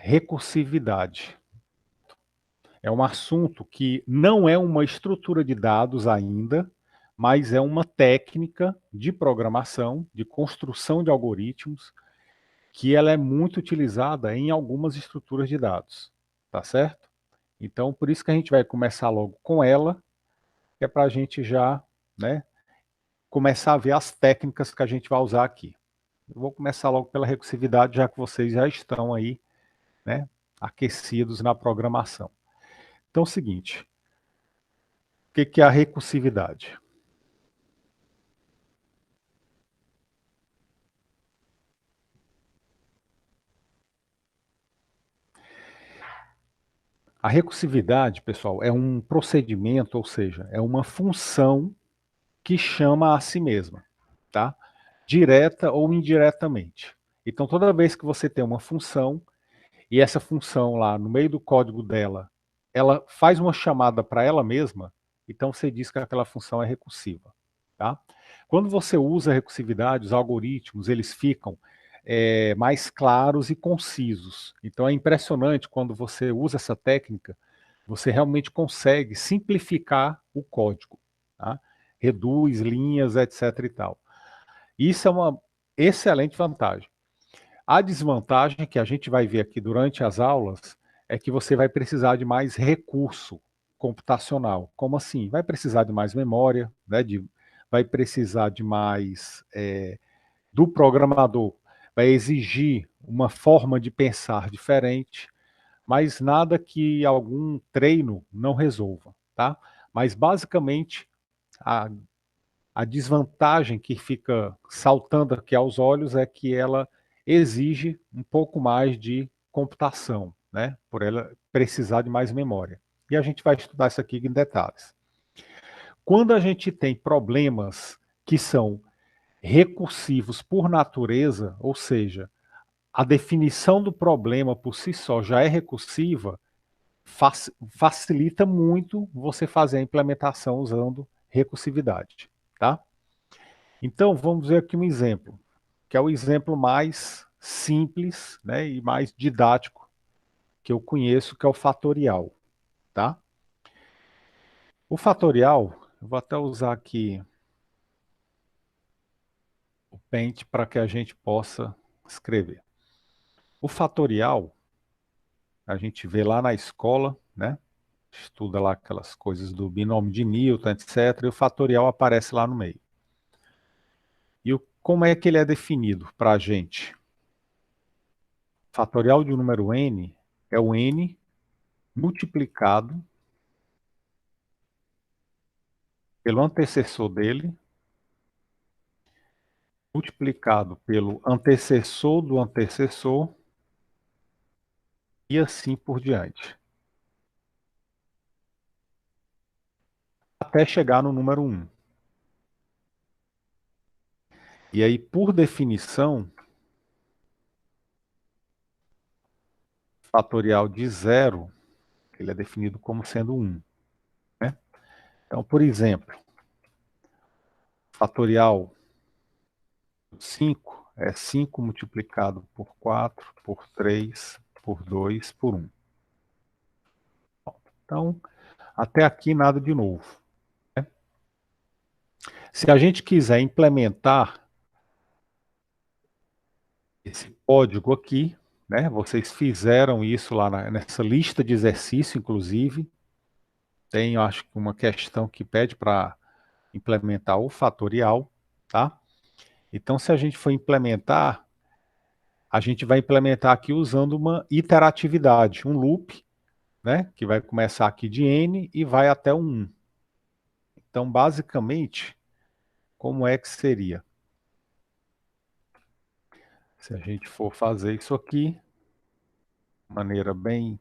recursividade. É um assunto que não é uma estrutura de dados ainda, mas é uma técnica de programação, de construção de algoritmos, que ela é muito utilizada em algumas estruturas de dados, tá certo? Então, por isso que a gente vai começar logo com ela, que é para a gente já, né, começar a ver as técnicas que a gente vai usar aqui. Eu vou começar logo pela recursividade, já que vocês já estão aí, né, aquecidos na programação. Então, é o seguinte, o que é a recursividade? A recursividade, pessoal, é um procedimento, ou seja, é uma função que chama a si mesma, tá? Direta ou indiretamente. Então, toda vez que você tem uma função, e essa função lá no meio do código dela, ela faz uma chamada para ela mesma, então você diz que aquela função é recursiva, tá? Quando você usa a recursividade, os algoritmos, eles ficam mais claros e concisos. Então é impressionante quando você usa essa técnica, você realmente consegue simplificar o código, tá? Reduz linhas, etc e tal. Isso é uma excelente vantagem. A desvantagem que a gente vai ver aqui durante as aulas é que você vai precisar de mais recurso computacional. Como assim? Vai precisar de mais memória, né? Vai precisar de mais do programador, vai exigir uma forma de pensar diferente, mas nada que algum treino não resolva, tá? Mas basicamente a, a desvantagem que fica saltando aqui aos olhos é que ela exige um pouco mais de computação, né? Por ela precisar de mais memória. E a gente vai estudar isso aqui em detalhes. Quando a gente tem problemas que são recursivos por natureza, ou seja, a definição do problema por si só já é recursiva, facilita muito você fazer a implementação usando recursividade, tá? Então, vamos ver aqui um exemplo, que é o exemplo mais simples, né, e mais didático que eu conheço, que é o fatorial, tá? O fatorial, eu vou até usar aqui o Paint para que a gente possa escrever. O fatorial, a gente vê lá na escola, né? Estuda lá aquelas coisas do binômio de Newton, etc. E o fatorial aparece lá no meio. E como é que ele é definido para a gente? O fatorial de um número n é o n multiplicado pelo antecessor dele, multiplicado pelo antecessor do antecessor, e assim por diante. Até chegar no número 1. E aí, por definição, fatorial de zero, ele é definido como sendo 1. Né? Então, por exemplo, fatorial 5 é 5 multiplicado por 4, por 3, por 2, por 1. Então, até aqui nada de novo. Né? Se a gente quiser implementar esse código aqui, né? Vocês fizeram isso lá nessa lista de exercício, inclusive. Tem, eu acho que uma questão que pede para implementar o fatorial, tá? Então, se a gente for implementar, a gente vai implementar aqui usando uma iteratividade, um loop, né? Que vai começar aqui de n e vai até o 1. Então, basicamente, como é que seria? Se a gente for fazer isso aqui, de maneira bem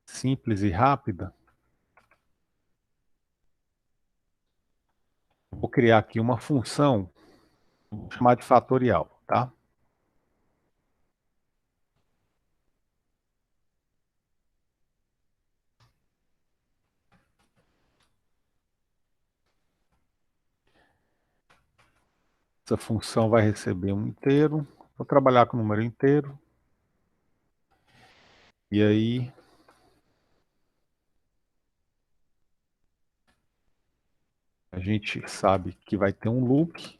simples e rápida, vou criar aqui uma função, vou chamar de fatorial, tá? Essa função vai receber um inteiro, vou trabalhar com o número inteiro, E aí a gente sabe que vai ter um loop.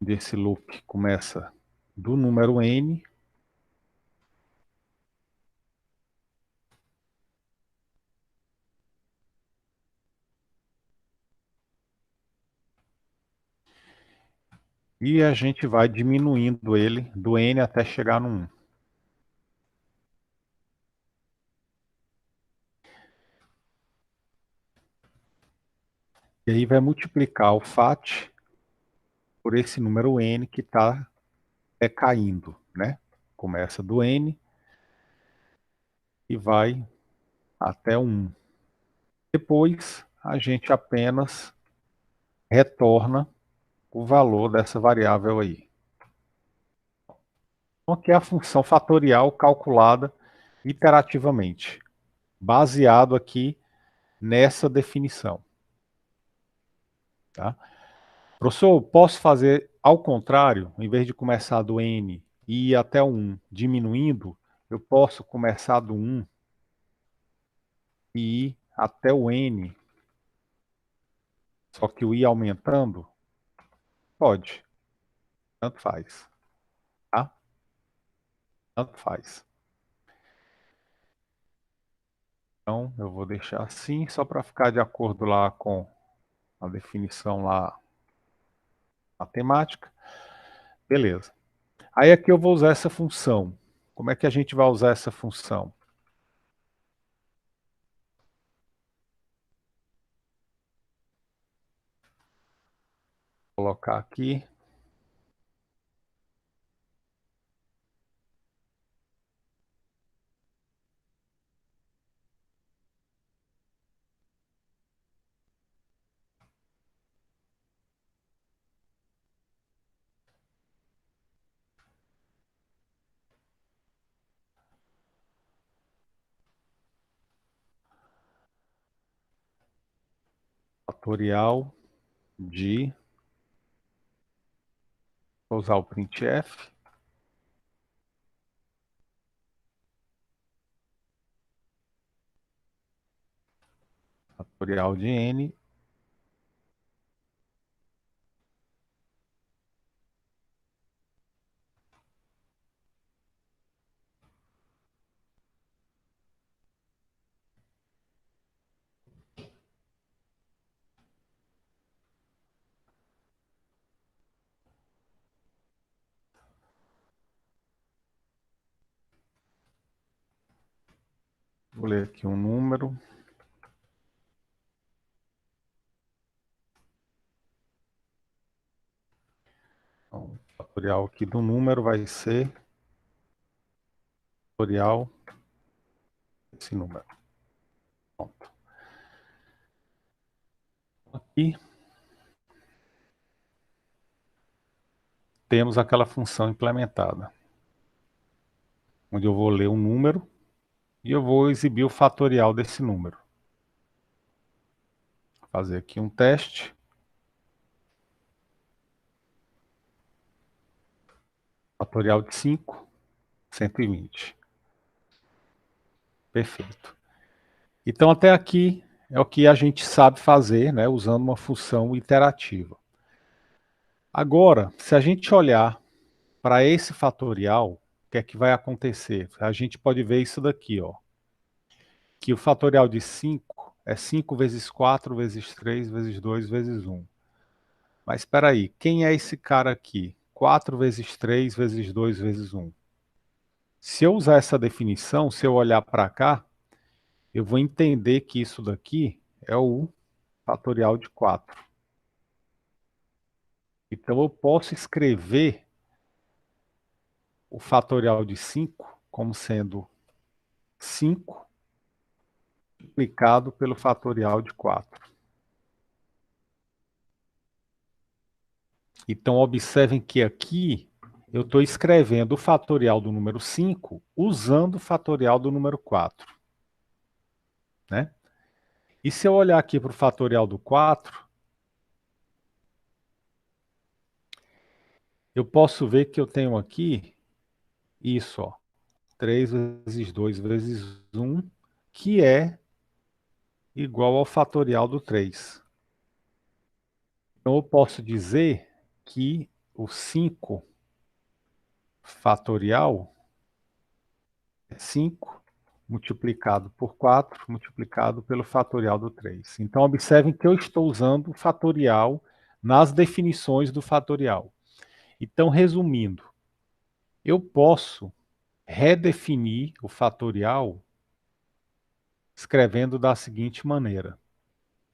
Desse loop começa do número n e a gente vai diminuindo ele do n até chegar no 1. E aí vai multiplicar o fat por esse número n que está decaindo, né? Começa do n e vai até o 1. Depois a gente apenas retorna o valor dessa variável aí. Então aqui é a função fatorial calculada iterativamente, baseado aqui nessa definição. Tá? Professor, posso fazer ao contrário? Em vez de começar do n e ir até o 1 diminuindo, eu posso começar do 1 e ir até o n, só que o i aumentando? Pode, tanto faz. Tá? Tanto faz. Então, eu vou deixar assim, só para ficar de acordo lá com a definição lá matemática. Beleza. Aí aqui eu vou usar essa função. Como é que a gente vai usar essa função? Vou colocar aqui fatorial de, vou usar o printf, fatorial de n, vou ler aqui um número, então, o fatorial aqui do número vai ser fatorial desse número. Pronto. Aqui temos aquela função implementada, onde eu vou ler um número e eu vou exibir o fatorial desse número. Vou fazer aqui um teste. Fatorial de 5, 120. Perfeito. Então, até aqui é o que a gente sabe fazer, né, usando uma função iterativa. Agora, se a gente olhar para esse fatorial, o que é que vai acontecer? A gente pode ver isso daqui, ó, que o fatorial de 5 é 5 vezes 4 vezes 3 vezes 2 vezes 1. Mas espera aí, quem é esse cara aqui? 4 vezes 3 vezes 2 vezes 1. Se eu usar essa definição, se eu olhar para cá, eu vou entender que isso daqui é o fatorial de 4. Então, eu posso escrever o fatorial de 5 como sendo 5 multiplicado pelo fatorial de 4. Então, observem que aqui eu estou escrevendo o fatorial do número 5 usando o fatorial do número 4. Né? E se eu olhar aqui para o fatorial do 4, eu posso ver que eu tenho aqui isso, ó. 3 vezes 2 vezes 1, que é igual ao fatorial do 3. Então, eu posso dizer que o 5 fatorial é 5 multiplicado por 4, multiplicado pelo fatorial do 3. Então, observem que eu estou usando o fatorial nas definições do fatorial. Então, resumindo, eu posso redefinir o fatorial escrevendo da seguinte maneira.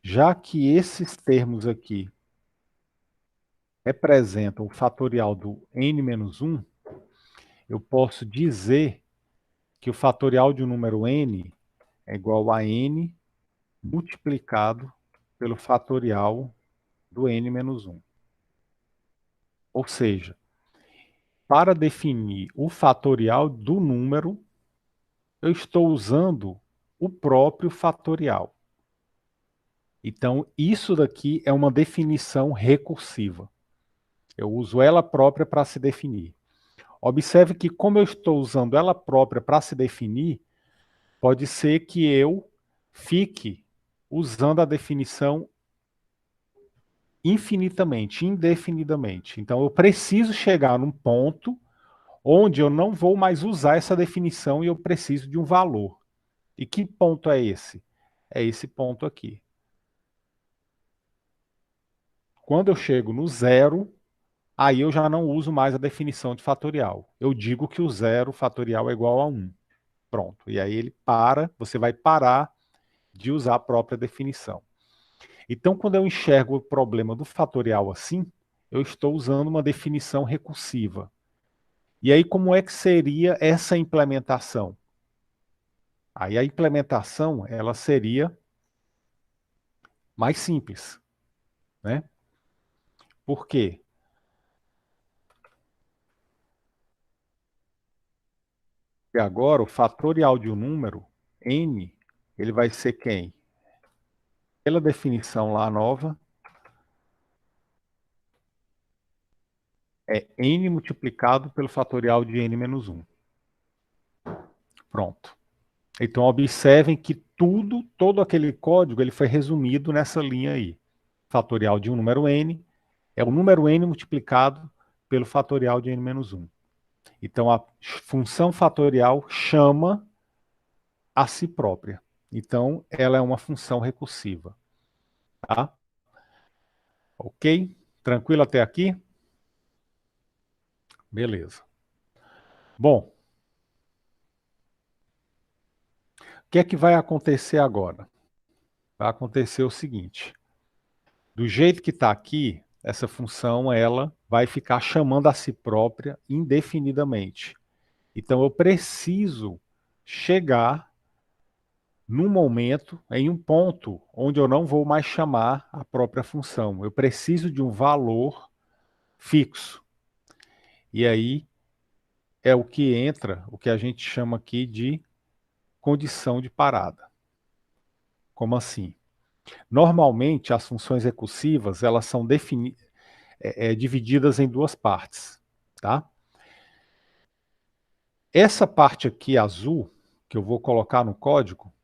Já que esses termos aqui representam o fatorial do n-1, eu posso dizer que o fatorial de um número n é igual a n multiplicado pelo fatorial do n-1. Ou seja, para definir o fatorial do número, eu estou usando o próprio fatorial. Então, isso daqui é uma definição recursiva. Eu uso ela própria para se definir. Observe que, como eu estou usando ela própria para se definir, pode ser que eu fique usando a definição infinitamente, indefinidamente. Então, eu preciso chegar num ponto onde eu não vou mais usar essa definição e eu preciso de um valor. E que ponto é esse? É esse ponto aqui. Quando eu chego no zero, aí eu já não uso mais a definição de fatorial. Eu digo que o zero fatorial é igual a 1. Pronto. E aí ele para, você vai parar de usar a própria definição. Então, quando eu enxergo o problema do fatorial assim, eu estou usando uma definição recursiva. E aí, como é que seria essa implementação? Aí a implementação, ela seria mais simples, né? Por quê? Porque agora o fatorial de um número, n, ele vai ser quem? Pela definição lá nova, é n multiplicado pelo fatorial de n-1. Pronto. Então, observem que todo aquele código, ele foi resumido nessa linha aí. Fatorial de um número n é o número n multiplicado pelo fatorial de n-1. Então, a função fatorial chama a si própria. Então, ela é uma função recursiva. Tá? Ok? Tranquilo até aqui? Beleza. Bom, o que é que vai acontecer agora? Vai acontecer o seguinte. Do jeito que está aqui, essa função ela vai ficar chamando a si própria indefinidamente. Então eu preciso chegar num momento, em um ponto, onde eu não vou mais chamar a própria função. Eu preciso de um valor fixo. E aí é o que entra, o que a gente chama aqui de condição de parada. Como assim? Normalmente as funções recursivas elas são divididas em duas partes, tá? Essa parte aqui azul, que eu vou colocar no código,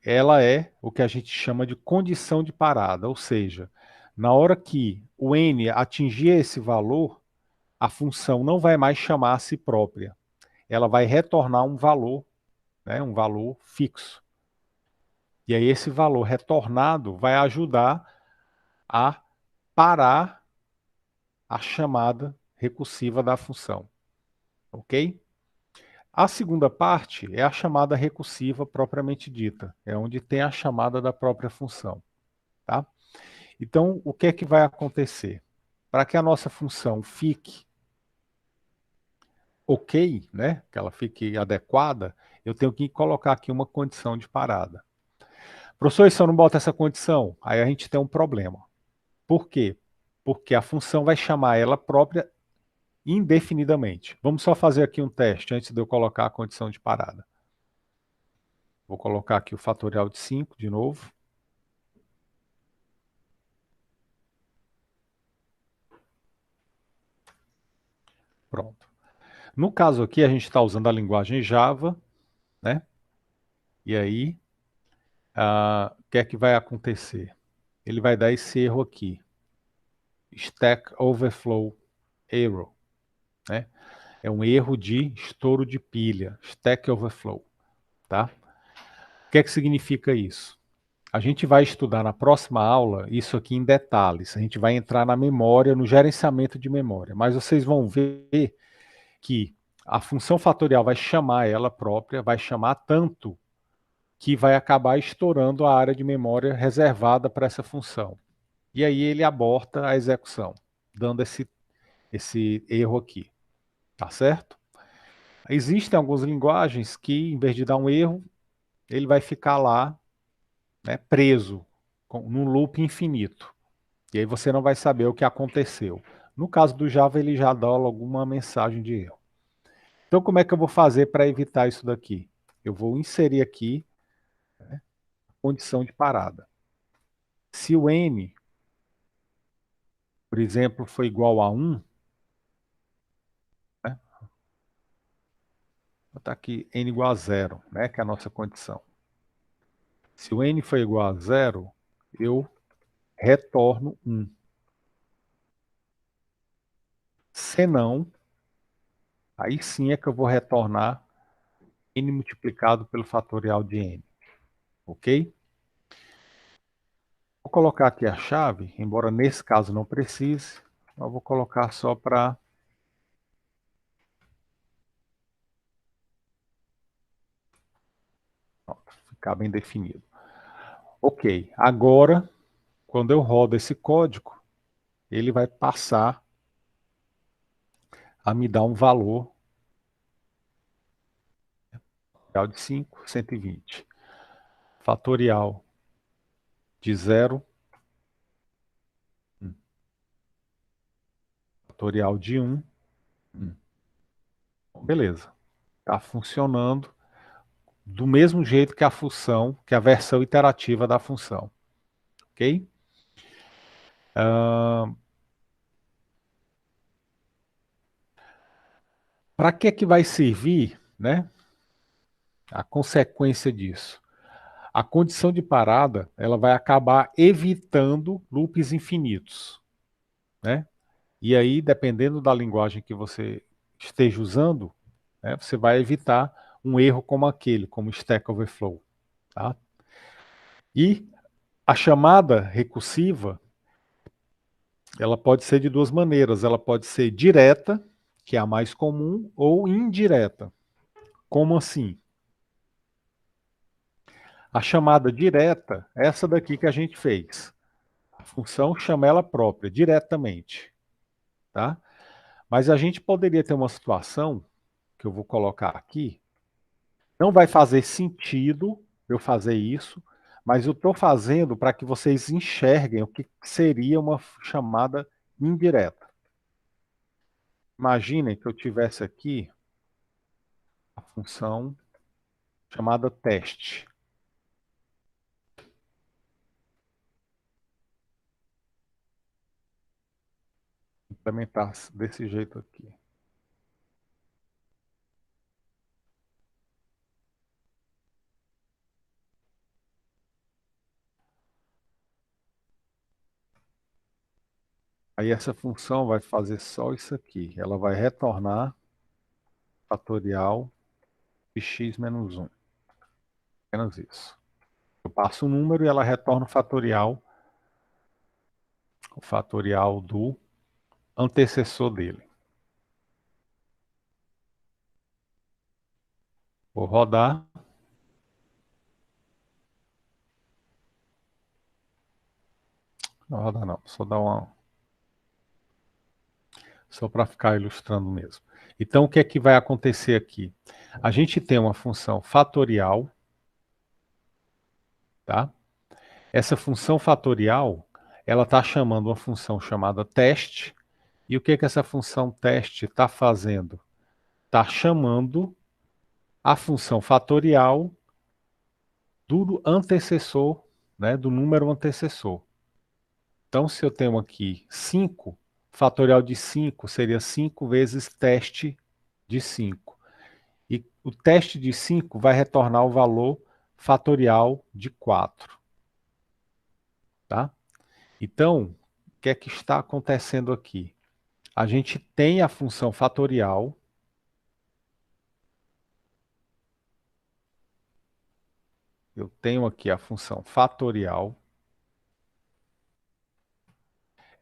ela é o que a gente chama de condição de parada, ou seja, na hora que o n atingir esse valor, a função não vai mais chamar a si própria. Ela vai retornar um valor, né, um valor fixo. E aí esse valor retornado vai ajudar a parar a chamada recursiva da função. Ok? A segunda parte é a chamada recursiva propriamente dita, é onde tem a chamada da própria função. Tá? Então, o que é que vai acontecer? Para que a nossa função fique ok, né, que ela fique adequada, eu tenho que colocar aqui uma condição de parada. Professor, e se eu não botar essa condição? Aí a gente tem um problema. Por quê? Porque a função vai chamar ela própria indefinidamente. Vamos só fazer aqui um teste antes de eu colocar a condição de parada. Vou colocar aqui o fatorial de 5 de novo. Pronto. No caso aqui, a gente está usando a linguagem Java, né? E aí, o que é que vai acontecer? Ele vai dar esse erro aqui, Stack Overflow Error, né? É um erro de estouro de pilha, Stack Overflow, tá? O que é que significa isso? A gente vai estudar na próxima aula isso aqui em detalhes. A gente vai entrar na memória, no gerenciamento de memória. Mas vocês vão ver que a função fatorial vai chamar ela própria, vai chamar tanto que vai acabar estourando a área de memória reservada para essa função. E aí ele aborta a execução, dando esse erro aqui. Tá certo? Existem algumas linguagens que, em vez de dar um erro, ele vai ficar lá, né, preso, num loop infinito. E aí você não vai saber o que aconteceu. No caso do Java, ele já dá alguma mensagem de erro. Então, como é que eu vou fazer para evitar isso daqui? Eu vou inserir aqui, né, condição de parada. Se o n, por exemplo, for igual a 1, né, vou botar aqui n igual a 0, né, que é a nossa condição. Se o n for igual a 0, eu retorno 1. Se não, aí sim é que eu vou retornar n multiplicado pelo fatorial de n. Ok? Vou colocar aqui a chave, embora nesse caso não precise, eu vou colocar só para ficar bem definido. Ok, agora, quando eu rodo esse código, ele vai passar a me dar um valor de 5, 120. Fatorial de 0, fatorial de 1. Beleza, está funcionando do mesmo jeito que a função, que a versão iterativa da função. Ok? Para que vai servir, né, a consequência disso? A condição de parada, ela vai acabar evitando loops infinitos, né? E aí, dependendo da linguagem que você esteja usando, né, você vai evitar um erro como aquele, como Stack Overflow, tá? E a chamada recursiva, ela pode ser de duas maneiras. Ela pode ser direta, que é a mais comum, ou indireta. Como assim? A chamada direta é essa daqui que a gente fez. A função chama ela própria, diretamente. Tá? Mas a gente poderia ter uma situação, que eu vou colocar aqui, não vai fazer sentido eu fazer isso, mas eu estou fazendo para que vocês enxerguem o que seria uma chamada indireta. Imaginem que eu tivesse aqui a função chamada teste. Implementar desse jeito aqui. Aí essa função vai fazer só isso aqui. Ela vai retornar fatorial de x menos 1. Apenas isso. Eu passo um número e ela retorna o fatorial do antecessor dele. Vou rodar. Não roda não, só dar uma. Só para ficar ilustrando mesmo. Então, o que é que vai acontecer aqui? A gente tem uma função fatorial, tá? Essa função fatorial, ela está chamando uma função chamada teste. E o que é que essa função teste está fazendo? Está chamando a função fatorial do antecessor, né, do número antecessor. Então, se eu tenho aqui 5, fatorial de 5 seria 5 vezes teste de 5. E o teste de 5 vai retornar o valor fatorial de 4. Tá? Então, o que é que está acontecendo aqui? A gente tem a função fatorial. Eu tenho aqui a função fatorial.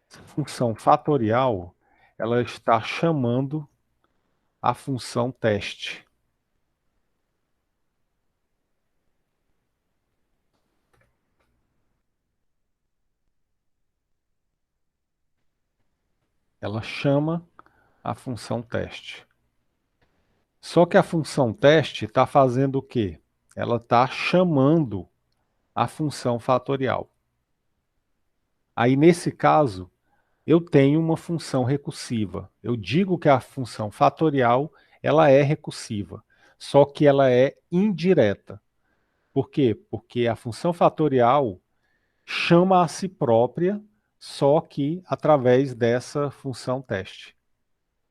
Essa função fatorial, ela está chamando a função teste. Ela chama a função teste. Só que a função teste está fazendo o quê? Ela está chamando a função fatorial. Aí, nesse caso, eu tenho uma função recursiva. Eu digo que a função fatorial ela é recursiva, só que ela é indireta. Por quê? Porque a função fatorial chama a si própria, só que através dessa função teste,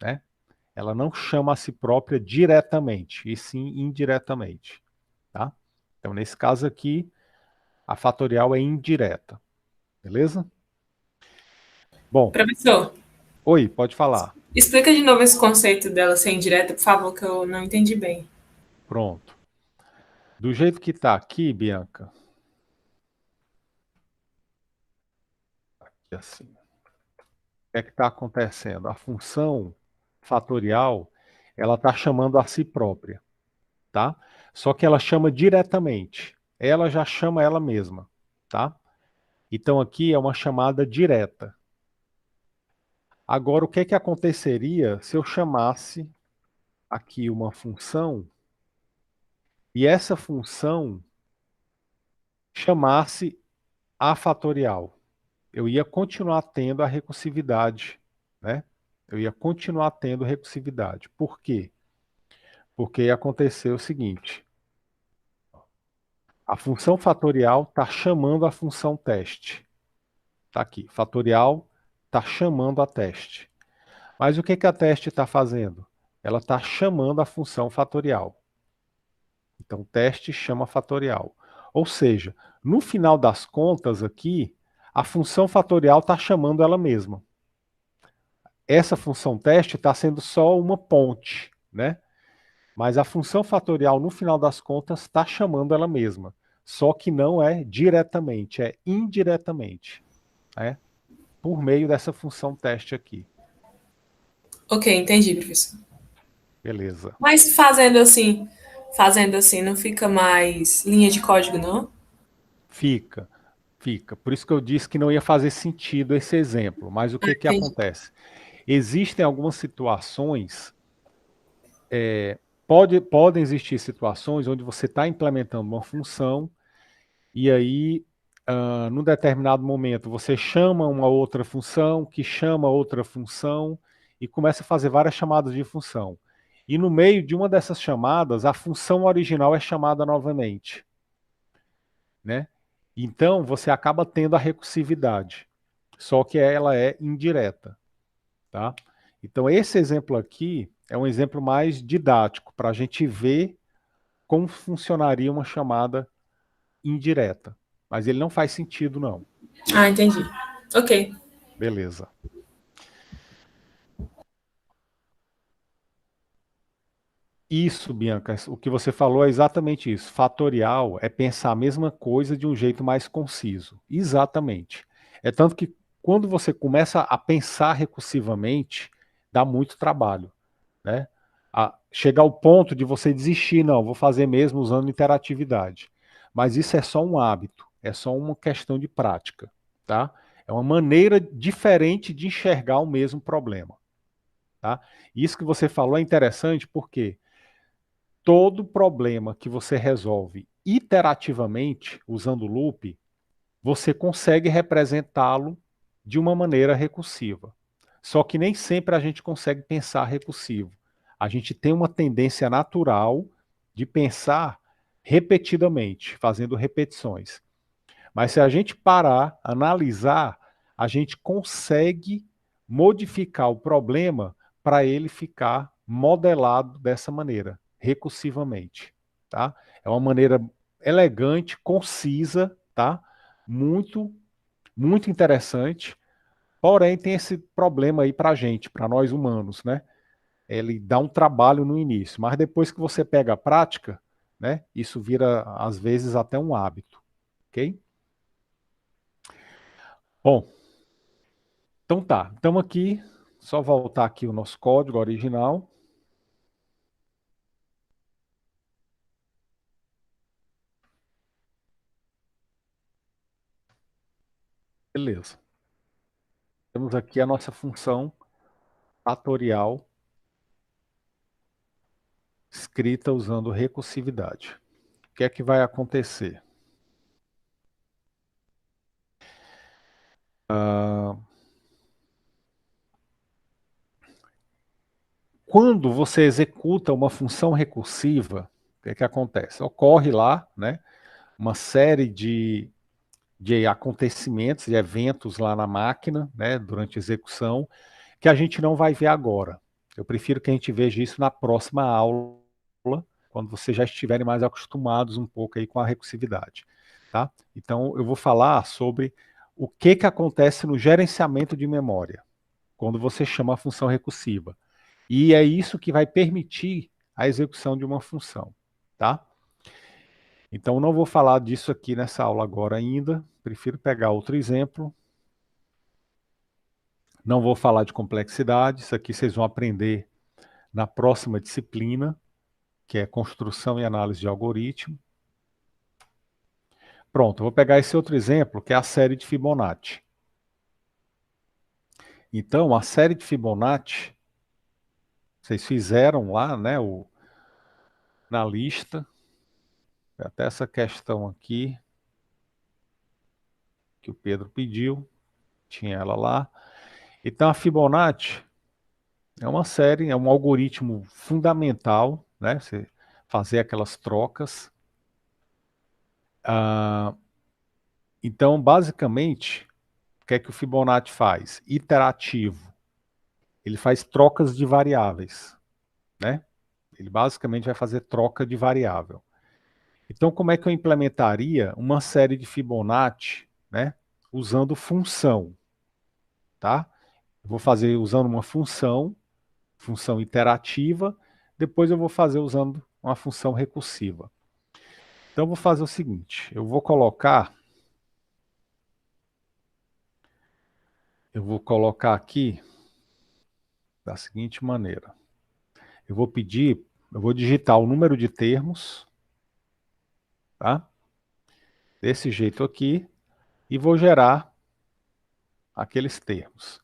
né? Ela não chama a si própria diretamente, e sim indiretamente, tá? Então, nesse caso aqui, a fatorial é indireta, beleza? Bom, Professor, oi, pode falar. explica de novo esse conceito dela ser indireta, por favor, que eu não entendi bem. Pronto. Do jeito que está aqui, Bianca, é assim. O que é que está acontecendo? A função fatorial, ela está chamando a si própria, tá? Só que ela chama diretamente. Ela já chama ela mesma, tá? Então aqui é uma chamada direta. Agora, o que é que aconteceria se eu chamasse aqui uma função e essa função chamasse a fatorial? Eu ia continuar tendo a recursividade, né? Eu ia continuar tendo recursividade. Por quê? Porque aconteceu o seguinte: a função fatorial está chamando a função teste. Está aqui, fatorial está chamando a teste. Mas o que, que a teste está fazendo? Ela está chamando a função fatorial. Então, teste chama fatorial. Ou seja, no final das contas aqui, a função fatorial está chamando ela mesma. Essa função teste está sendo só uma ponte, né? Mas a função fatorial, no final das contas, está chamando ela mesma. Só que não é diretamente, é indiretamente, né? Por meio dessa função teste aqui. Ok, entendi, professor. Beleza. Mas fazendo assim, não fica mais linha de código, não? Fica, fica. Por isso que eu disse que não ia fazer sentido esse exemplo. Mas o Ah, que que entendi. acontece? Existem algumas situações, podem existir situações onde você está implementando uma função e aí, num determinado momento, você chama uma outra função, que chama outra função, e começa a fazer várias chamadas de função. E no meio de uma dessas chamadas, a função original é chamada novamente, né? Então, você acaba tendo a recursividade, só que ela é indireta, tá? Então, esse exemplo aqui é um exemplo mais didático, para a gente ver como funcionaria uma chamada indireta. Mas ele não faz sentido, não. Ah, entendi. Ok. Beleza. Isso, Bianca, o que você falou é exatamente isso. Fatorial é pensar a mesma coisa de um jeito mais conciso. Exatamente. É tanto que quando você começa a pensar recursivamente, dá muito trabalho, né? Chegar ao ponto de você desistir, não, vou fazer mesmo usando interatividade. Mas isso é só um hábito, é só uma questão de prática, tá? É uma maneira diferente de enxergar o mesmo problema, tá? Isso que você falou é interessante porque todo problema que você resolve iterativamente, usando o loop, você consegue representá-lo de uma maneira recursiva. Só que nem sempre a gente consegue pensar recursivo. A gente tem uma tendência natural de pensar repetidamente, fazendo repetições. Mas se a gente parar, analisar, a gente consegue modificar o problema para ele ficar modelado dessa maneira, recursivamente, tá? É uma maneira elegante, concisa, tá? Muito, muito interessante. Porém, tem esse problema aí para a gente, para nós humanos, né? Ele dá um trabalho no início, mas depois que você pega a prática, né? Isso vira, às vezes, até um hábito, ok? Bom, então tá. Então aqui, só voltar aqui o nosso código original. Beleza. Temos aqui a nossa função fatorial escrita usando recursividade. O que é que vai acontecer? Quando você executa uma função recursiva, o que é que acontece? Ocorre lá, né, uma série de acontecimentos, de eventos lá na máquina, né, durante a execução, que a gente não vai ver agora. Eu prefiro que a gente veja isso na próxima aula, quando vocês já estiverem mais acostumados um pouco aí com a recursividade, tá? Então, eu vou falar sobre o que que acontece no gerenciamento de memória, quando você chama a função recursiva. E é isso que vai permitir a execução de uma função, tá? Então, não vou falar disso aqui nessa aula agora ainda, prefiro pegar outro exemplo. Não vou falar de complexidade, isso aqui vocês vão aprender na próxima disciplina, que é construção e análise de algoritmo. Pronto, eu vou pegar esse outro exemplo, que é a série de Fibonacci. Então, a série de Fibonacci, vocês fizeram lá, né, na lista, até essa questão aqui, que o Pedro pediu, tinha ela lá. Então, a Fibonacci é uma série, é um algoritmo fundamental, né, você fazer aquelas trocas. Ah, então, basicamente, o que é que o Fibonacci faz? Iterativo. Ele faz trocas de variáveis, né? Ele basicamente vai fazer troca de variável. Então, como é que eu implementaria uma série de Fibonacci, né? Usando função, tá? Eu vou fazer usando uma função iterativa, depois eu vou fazer usando uma função recursiva. Então, eu vou fazer o seguinte, eu vou colocar aqui da seguinte maneira. Eu vou digitar o número de termos, tá? Desse jeito aqui, e vou gerar aqueles termos.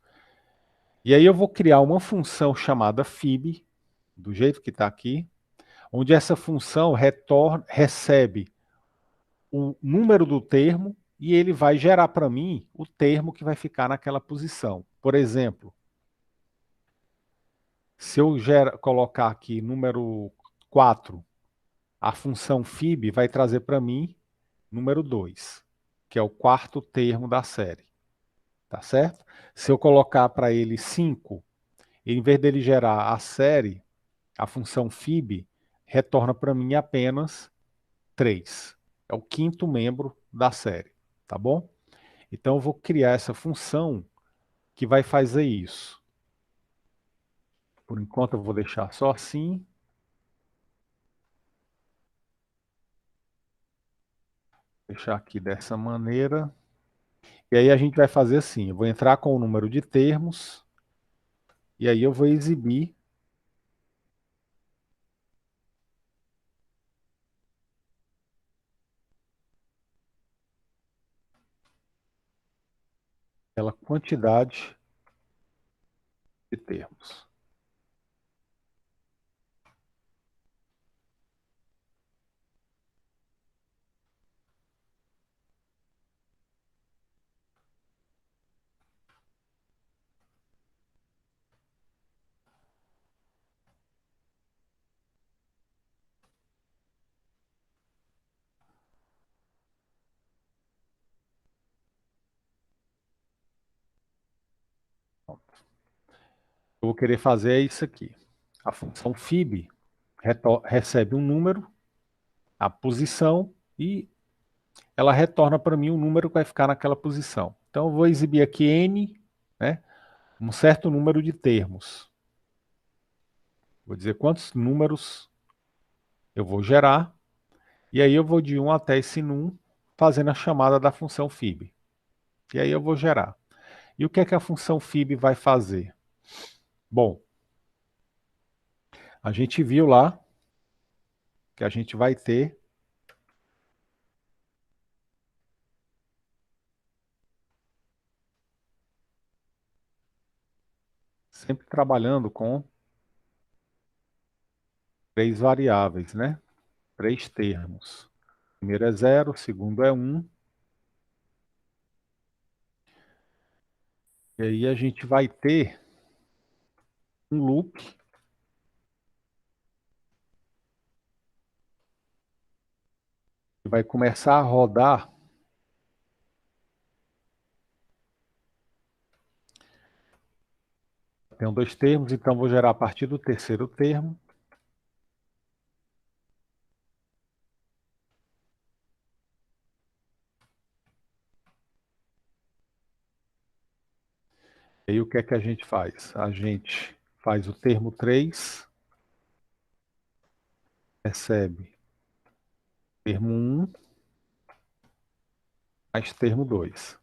E aí eu vou criar uma função chamada fib, do jeito que está aqui, onde essa função recebe o número do termo e ele vai gerar para mim o termo que vai ficar naquela posição. Por exemplo, se eu colocar aqui número 4, a função fib vai trazer para mim número 2, que é o quarto termo da série. Tá certo? Se eu colocar para ele 5, em vez dele gerar a série, a função fib retorna para mim apenas 3. É o quinto membro da série, tá bom? Então eu vou criar essa função que vai fazer isso. Por enquanto eu vou deixar só assim. Deixar aqui dessa maneira. E aí a gente vai fazer assim, eu vou entrar com o número de termos e aí eu vou exibir aquela quantidade de termos. Eu vou querer fazer isso aqui. a função fib recebe um número, a posição, e ela retorna para mim um número que vai ficar naquela posição. Então eu vou exibir aqui n, né, um certo número de termos. Vou dizer quantos números eu vou gerar, e aí eu vou de 1 até esse num, fazendo a chamada da função fib. E aí eu vou gerar. E o que é que a função fib vai fazer? Bom, a gente viu lá que a gente vai ter sempre trabalhando com três variáveis, né? Três termos. O primeiro é 0, o segundo é 1. E aí a gente vai ter um loop que vai começar a rodar. Tenho dois termos, então vou gerar a partir do terceiro termo. E aí o que é que a gente faz? A gente faz o termo 3, recebe termo 1 mais termo 2.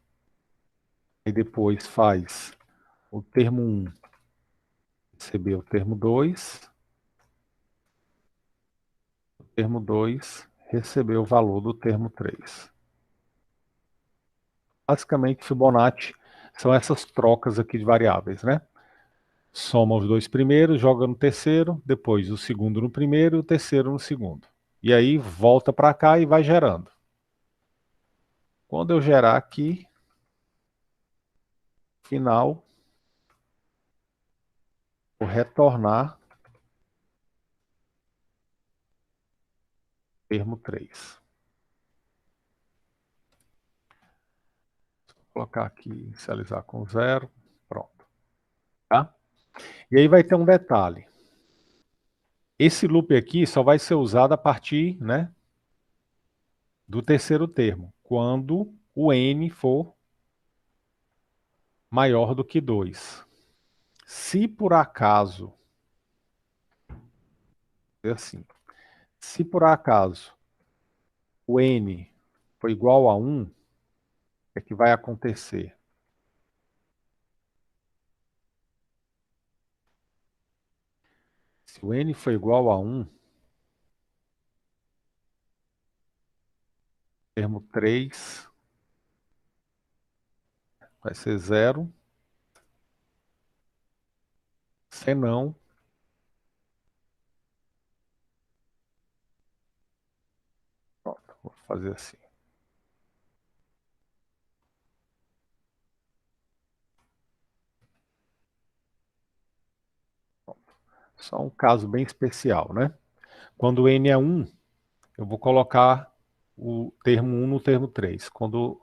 E depois faz o termo 1 receber o termo 2, o termo 2 receber o valor do termo 3. Basicamente, Fibonacci são essas trocas aqui de variáveis, né? Soma os dois primeiros, joga no terceiro, depois o segundo no primeiro e o terceiro no segundo. E aí volta para cá e vai gerando. Quando eu gerar aqui, final, vou retornar termo 3. Vou colocar aqui, inicializar com 0, pronto. Tá? E aí vai ter um detalhe. Esse loop aqui só vai ser usado a partir, né, do terceiro termo, quando o n for maior do que 2. Se por acaso, é assim, se por acaso o n for igual a 1, o que é que vai acontecer? Se o n for igual a 1, termo 3 vai ser 0, senão pronto, vou fazer assim. Só um caso bem especial, né? Quando o n é 1, eu vou colocar o termo 1 no termo 3. Quando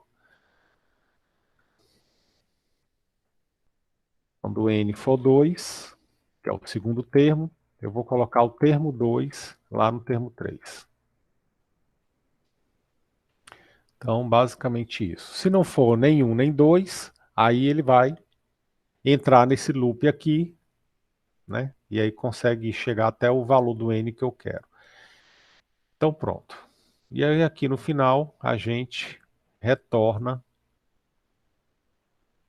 o n for 2, que é o segundo termo, eu vou colocar o termo 2 lá no termo 3. Então, basicamente isso. Se não for nem 1 nem 2, aí ele vai entrar nesse loop aqui, né? E aí consegue chegar até o valor do n que eu quero. Então, pronto. E aí aqui no final, a gente retorna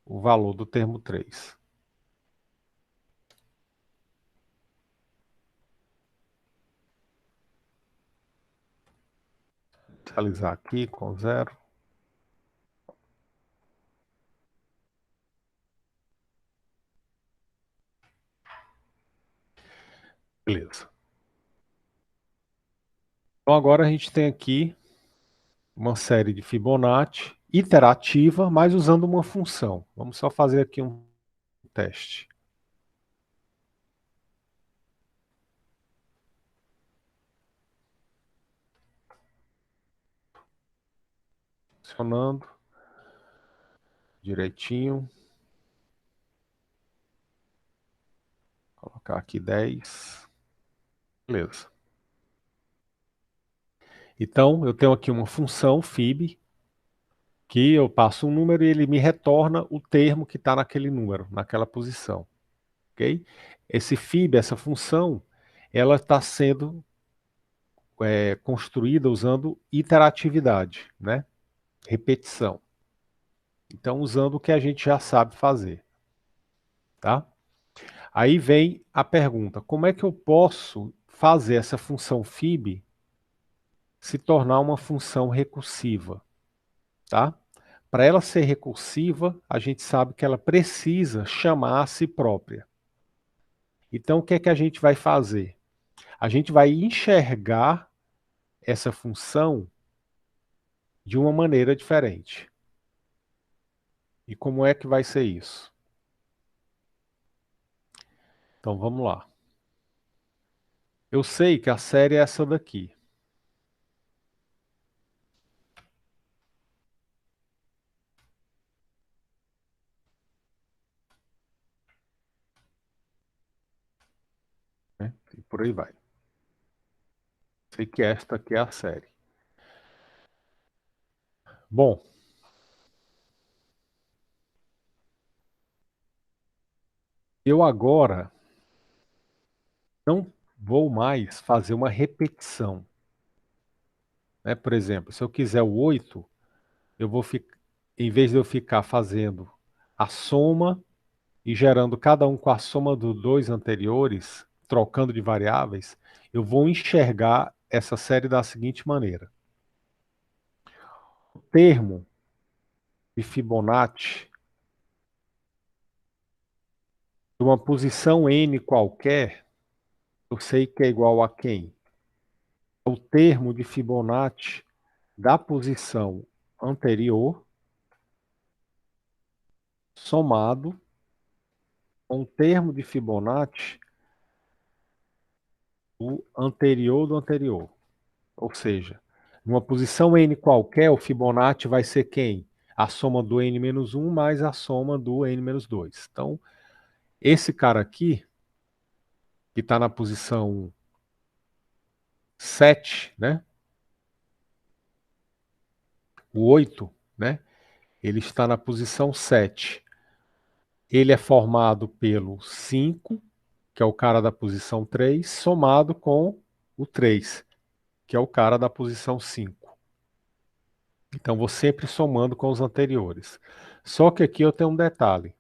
o valor do termo 3. Inicializar aqui com 0. Beleza. Então agora a gente tem aqui uma série de Fibonacci iterativa, mas usando uma função. Vamos só fazer aqui um teste. Funcionando direitinho. colocar aqui 10. Beleza. Então, eu tenho aqui uma função fib, que eu passo um número e ele me retorna o termo que está naquele número, naquela posição. Ok? Esse fib, essa função, ela está sendo construída usando iteratividade, né? Repetição. Então, usando o que a gente já sabe fazer. Tá? Aí vem a pergunta: como é que eu posso fazer essa função fib se tornar uma função recursiva? Tá? Para ela ser recursiva, a gente sabe que ela precisa chamar a si própria. Então, o que é que a gente vai fazer? A gente vai enxergar essa função de uma maneira diferente. E como é que vai ser isso? Então, vamos lá. Eu sei que a série é essa daqui. Né? E por aí vai. Sei que esta aqui é a série. Bom, eu agora não vou mais fazer uma repetição. Né? Por exemplo, se eu quiser o 8, eu vou em vez de eu ficar fazendo a soma e gerando cada um com a soma dos dois anteriores, trocando de variáveis, eu vou enxergar essa série da seguinte maneira. O termo de Fibonacci de uma posição n qualquer, eu sei que é igual a quem? O termo de Fibonacci da posição anterior somado com o termo de Fibonacci do anterior. Ou seja, numa posição n qualquer, o Fibonacci vai ser quem? A soma do n-1 mais a soma do n-2. Então, esse cara aqui, que está na posição 7, né? O 8, né? Ele está na posição 7. Ele é formado pelo 5, que é o cara da posição 3, somado com o 3, que é o cara da posição 5. Então, vou sempre somando com os anteriores. Só que aqui eu tenho um detalhe.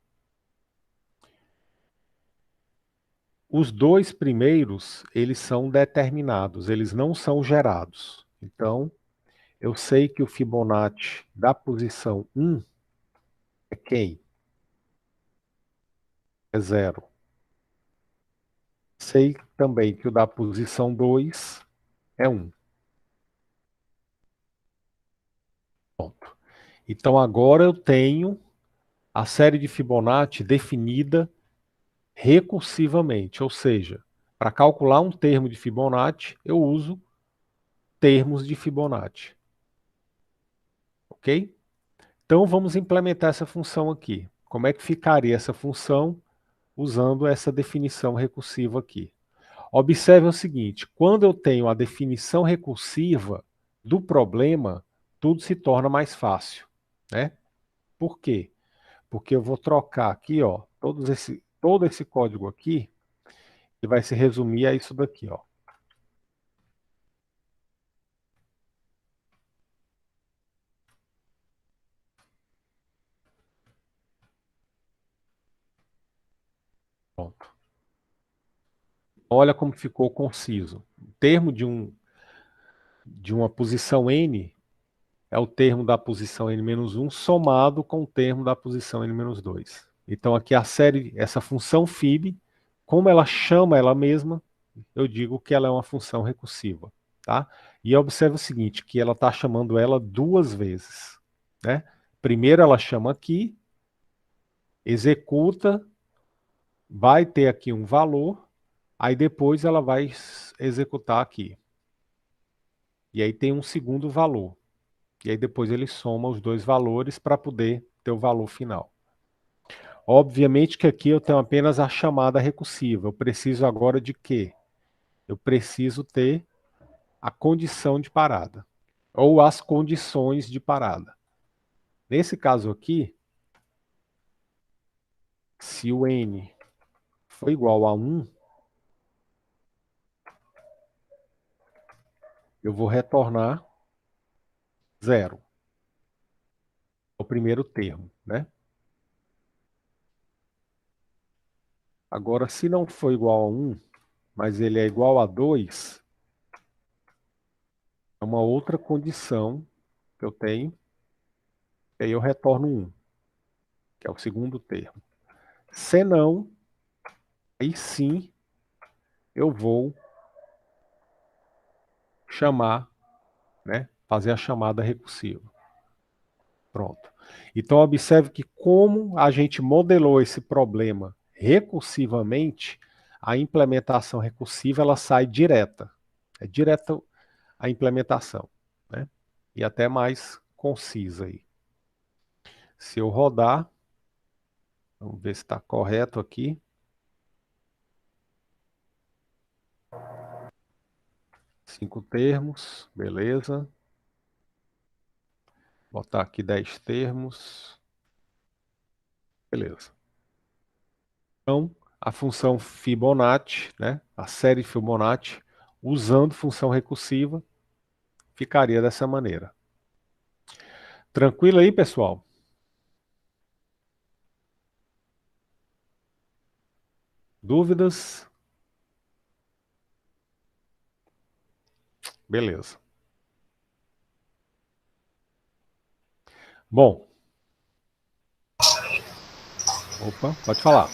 Os dois primeiros, eles são determinados, eles não são gerados. Então, eu sei que o Fibonacci da posição 1 é quem? É 0. Sei também que o da posição 2 é 1. Pronto. Então, agora eu tenho a série de Fibonacci definida recursivamente, ou seja, para calcular um termo de Fibonacci, eu uso termos de Fibonacci. Ok? Então vamos implementar essa função aqui. Como é que ficaria essa função usando essa definição recursiva aqui? Observe o seguinte, quando eu tenho a definição recursiva do problema, tudo se torna mais fácil, né? Por quê? Porque eu vou trocar aqui, ó, todo esse código aqui, ele vai se resumir a isso daqui, ó. Pronto. Olha como ficou conciso. O termo de uma posição n é o termo da posição n-1 somado com o termo da posição n-2. Então aqui a série, essa função fib, como ela chama ela mesma, eu digo que ela é uma função recursiva. Tá? E observe o seguinte, que ela está chamando ela duas vezes. Né? Primeiro ela chama aqui, executa, vai ter aqui um valor, aí depois ela vai executar aqui. E aí tem um segundo valor. E aí depois ele soma os dois valores para poder ter o valor final. Obviamente que aqui eu tenho apenas a chamada recursiva. Eu preciso agora de quê? Eu preciso ter a condição de parada, ou as condições de parada. Nesse caso aqui, se o n for igual a 1, eu vou retornar 0, o primeiro termo, né? Agora, se não for igual a 1, mas ele é igual a 2, é uma outra condição que eu tenho, e aí eu retorno 1, que é o segundo termo. Se não, aí sim eu vou chamar, né? Fazer a chamada recursiva. Pronto. Então, observe que como a gente modelou esse problema recursivamente, a implementação recursiva ela sai direta. É direta a implementação, né? E até mais concisa aí. Se eu rodar, vamos ver se está correto aqui. Cinco termos, beleza. Botar aqui 10 termos. Beleza. Então, a função Fibonacci, né, a série Fibonacci, usando função recursiva, ficaria dessa maneira. Tranquilo aí, pessoal? Dúvidas? Beleza. Bom. Opa, pode falar.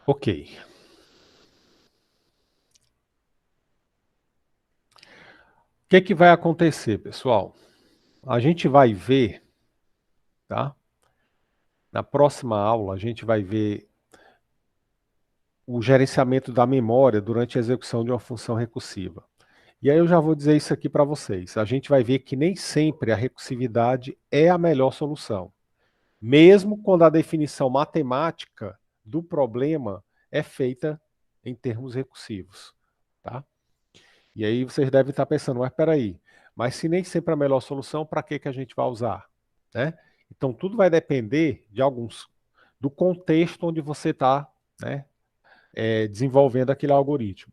Ok. O que que vai acontecer, pessoal? A gente vai ver, tá? Na próxima aula, a gente vai ver o gerenciamento da memória durante a execução de uma função recursiva. E aí eu já vou dizer isso aqui para vocês. A gente vai ver que nem sempre a recursividade é a melhor solução, mesmo quando a definição matemática do problema é feita em termos recursivos, tá? E aí vocês devem estar pensando, mas peraí, mas se nem sempre é a melhor solução, para que a gente vai usar? Né? Então tudo vai depender de do contexto onde você está, né, desenvolvendo aquele algoritmo.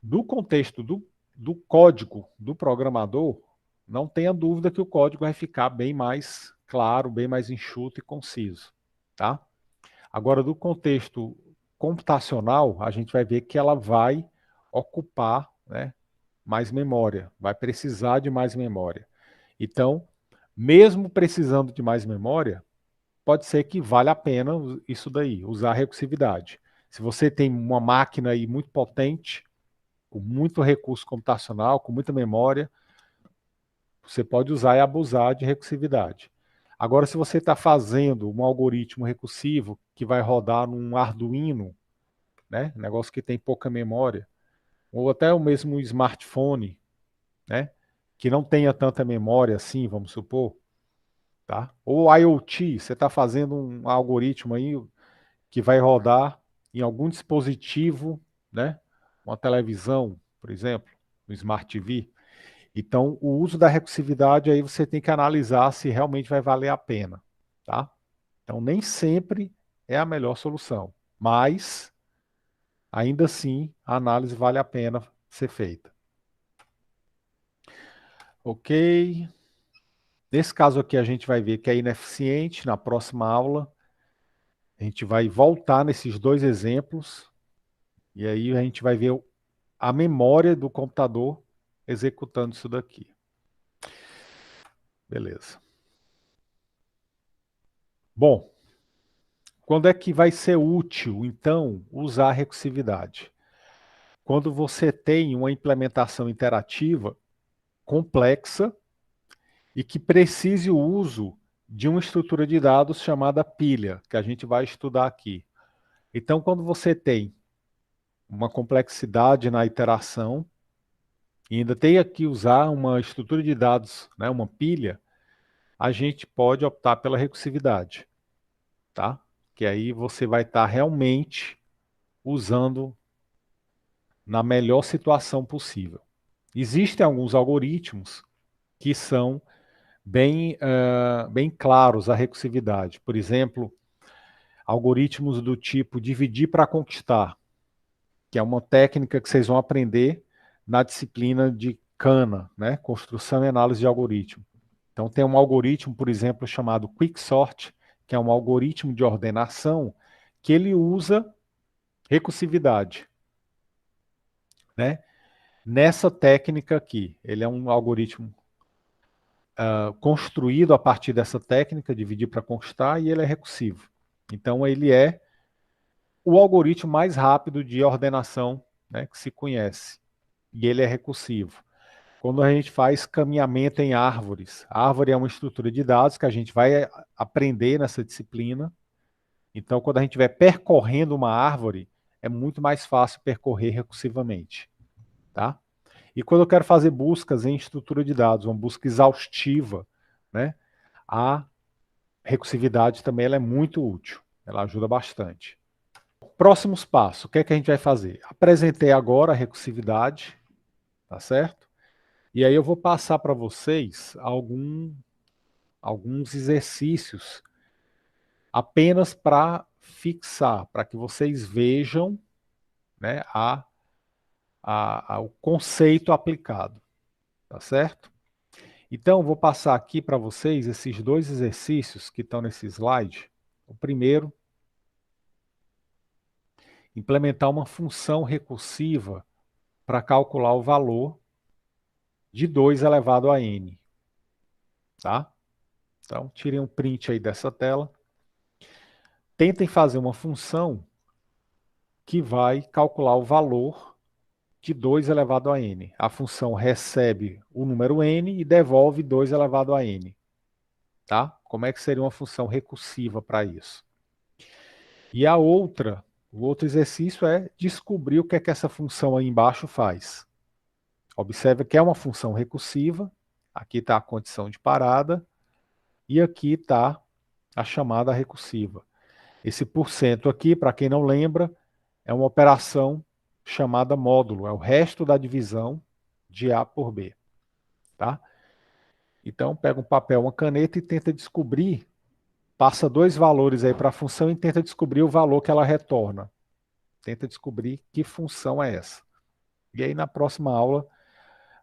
Do contexto do código do programador, não tenha dúvida que o código vai ficar bem mais claro, bem mais enxuto e conciso, tá? Agora, do contexto computacional, a gente vai ver que ela vai ocupar, né, mais memória, vai precisar de mais memória. Então, mesmo precisando de mais memória, pode ser que vale a pena isso daí, usar a recursividade. Se você tem uma máquina aí muito potente, com muito recurso computacional, com muita memória, você pode usar e abusar de recursividade. Agora, se você está fazendo um algoritmo recursivo que vai rodar num Arduino, né, negócio que tem pouca memória, ou até o mesmo smartphone, né, que não tenha tanta memória assim, vamos supor, tá? Ou IoT, você está fazendo um algoritmo aí que vai rodar em algum dispositivo, né, uma televisão, por exemplo, um Smart TV. Então, o uso da recursividade aí você tem que analisar se realmente vai valer a pena, tá? Então, nem sempre é a melhor solução, mas ainda assim a análise vale a pena ser feita. Ok. Nesse caso aqui a gente vai ver que é ineficiente. Na próxima aula a gente vai voltar nesses dois exemplos e aí a gente vai ver a memória do computador executando isso daqui. Beleza. Bom, quando é que vai ser útil, então, usar a recursividade? Quando você tem uma implementação interativa complexa e que precise o uso de uma estrutura de dados chamada pilha, que a gente vai estudar aqui. Então, quando você tem uma complexidade na iteração, e ainda tem que usar uma estrutura de dados, né, uma pilha, a gente pode optar pela recursividade, tá? Que aí você vai estar realmente usando na melhor situação possível. Existem alguns algoritmos que são bem claros a recursividade. Por exemplo, algoritmos do tipo dividir para conquistar, que é uma técnica que vocês vão aprender na disciplina de CANA, né? Construção e análise de algoritmo. Então tem um algoritmo, por exemplo, chamado Quicksort, que é um algoritmo de ordenação que ele usa recursividade, né? Nessa técnica aqui, ele é um algoritmo construído a partir dessa técnica, dividir para conquistar, e ele é recursivo. Então ele é o algoritmo mais rápido de ordenação, né, que se conhece. E ele é recursivo. Quando a gente faz caminhamento em árvores, a árvore é uma estrutura de dados que a gente vai aprender nessa disciplina. Então, quando a gente estiver percorrendo uma árvore, é muito mais fácil percorrer recursivamente, tá? E quando eu quero fazer buscas em estrutura de dados, uma busca exaustiva, né, a recursividade também ela é muito útil, ela ajuda bastante. Próximos passos, o que é que a gente vai fazer? Apresentei agora a recursividade, tá certo? E aí eu vou passar para vocês alguns exercícios apenas para fixar, para que vocês vejam, né, o conceito aplicado, tá certo? Então, eu vou passar aqui para vocês esses dois exercícios que estão nesse slide. O primeiro, implementar uma função recursiva para calcular o valor de 2 elevado a n. Tá? Então, tirem um print aí dessa tela. Tentem fazer uma função que vai calcular o valor de 2 elevado a n. A função recebe o número n e devolve 2 elevado a n. Tá? Como é que seria uma função recursiva para isso? E o outro exercício é descobrir o que é que essa função aí embaixo faz. Observe que é uma função recursiva, aqui está a condição de parada, e aqui está a chamada recursiva. Esse porcento aqui, para quem não lembra, é uma operação chamada módulo, é o resto da divisão de A por B. Tá? Então, pega um papel, uma caneta e tenta descobrir, passa 2 valores aí para a função e tenta descobrir o valor que ela retorna. Tenta descobrir que função é essa. E aí, na próxima aula,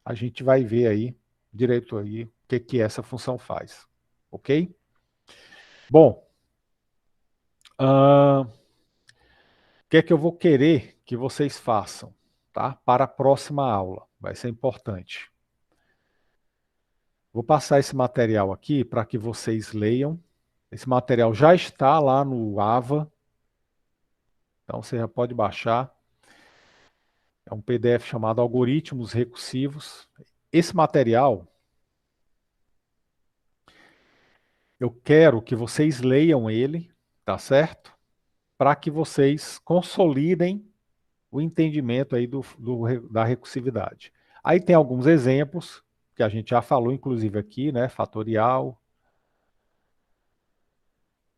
a gente vai ver aí, direito aí, o que essa função faz. Ok? Bom, o que é que eu vou querer que vocês façam, tá? Para a próxima aula. Vai ser importante. Vou passar esse material aqui para que vocês leiam. Esse material já está lá no AVA. Então você já pode baixar. É um PDF chamado Algoritmos Recursivos. Esse material, eu quero que vocês leiam ele, tá certo? Para que vocês consolidem o entendimento aí da recursividade. Aí tem alguns exemplos que a gente já falou, inclusive aqui, né? Fatorial,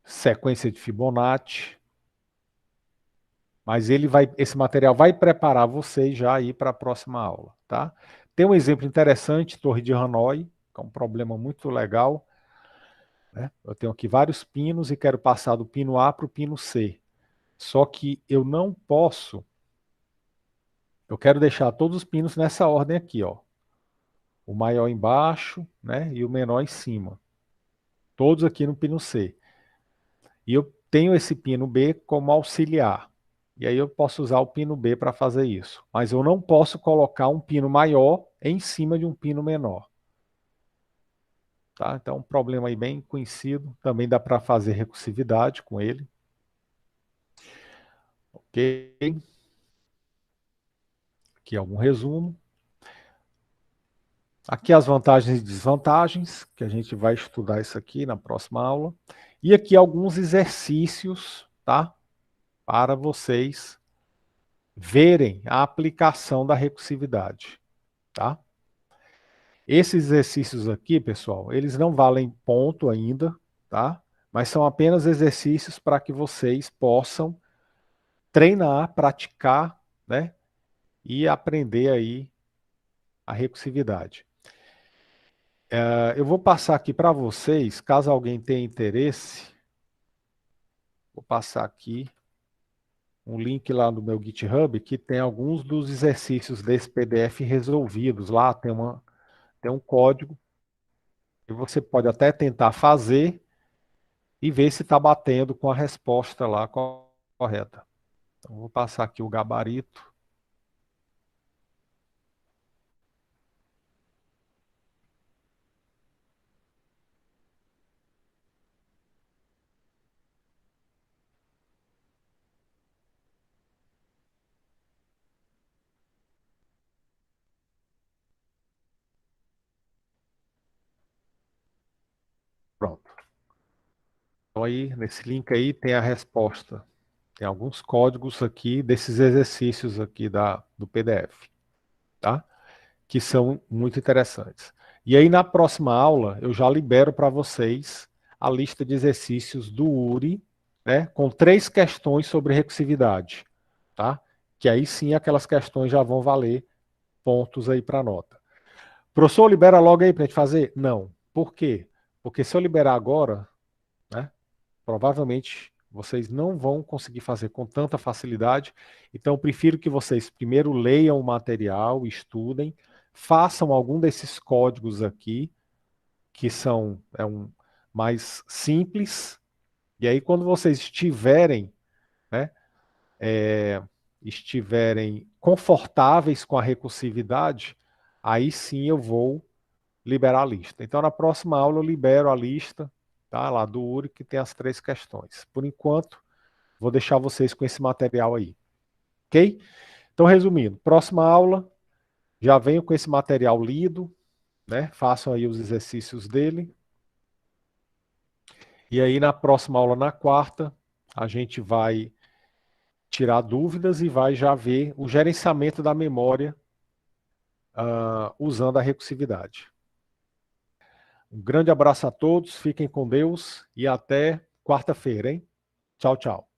sequência de Fibonacci. Mas esse material vai preparar vocês já aí para a próxima aula, tá? Tem um exemplo interessante, Torre de Hanoi, que é um problema muito legal, né? Eu tenho aqui vários pinos e quero passar do pino A para o pino C. Só que eu não posso, eu quero deixar todos os pinos nessa ordem aqui, ó. O maior embaixo, né? E o menor em cima. Todos aqui no pino C. E eu tenho esse pino B como auxiliar. E aí eu posso usar o pino B para fazer isso. Mas eu não posso colocar um pino maior em cima de um pino menor. Tá? Então, um problema aí bem conhecido. Também dá para fazer recursividade com ele. Ok? Aqui algum resumo. Aqui as vantagens e desvantagens, que a gente vai estudar isso aqui na próxima aula. E aqui alguns exercícios, tá? Para vocês verem a aplicação da recursividade, tá? Esses exercícios aqui, pessoal, eles não valem ponto ainda, tá? Mas são apenas exercícios para que vocês possam treinar, praticar, né? E aprender aí a recursividade. Eu vou passar aqui para vocês, caso alguém tenha interesse, vou passar aqui um link lá no meu GitHub que tem alguns dos exercícios desse PDF resolvidos. Lá tem um código e você pode até tentar fazer e ver se está batendo com a resposta lá correta. Então, vou passar aqui o gabarito. Pronto. Então aí, nesse link aí tem a resposta. Tem alguns códigos aqui desses exercícios aqui do PDF, tá? Que são muito interessantes. E aí na próxima aula eu já libero para vocês a lista de exercícios do URI, né, com 3 questões sobre recursividade, tá? Que aí sim aquelas questões já vão valer pontos aí para nota. Professor, libera logo aí para a gente fazer? Não. Por quê? Porque se eu liberar agora, né, provavelmente vocês não vão conseguir fazer com tanta facilidade. Então, eu prefiro que vocês primeiro leiam o material, estudem, façam algum desses códigos aqui, que são mais simples. E aí, quando vocês estiverem, né, estiverem confortáveis com a recursividade, aí sim eu vou liberar a lista. Então, na próxima aula eu libero a lista, tá, lá do URI, que tem as 3 questões. Por enquanto, vou deixar vocês com esse material aí, ok? Então, resumindo, próxima aula, já venho com esse material lido, né? Façam aí os exercícios dele. E aí, na próxima aula, na quarta, a gente vai tirar dúvidas e vai já ver o gerenciamento da memória usando a recursividade. Um grande abraço a todos, fiquem com Deus e até quarta-feira, hein? Tchau, tchau.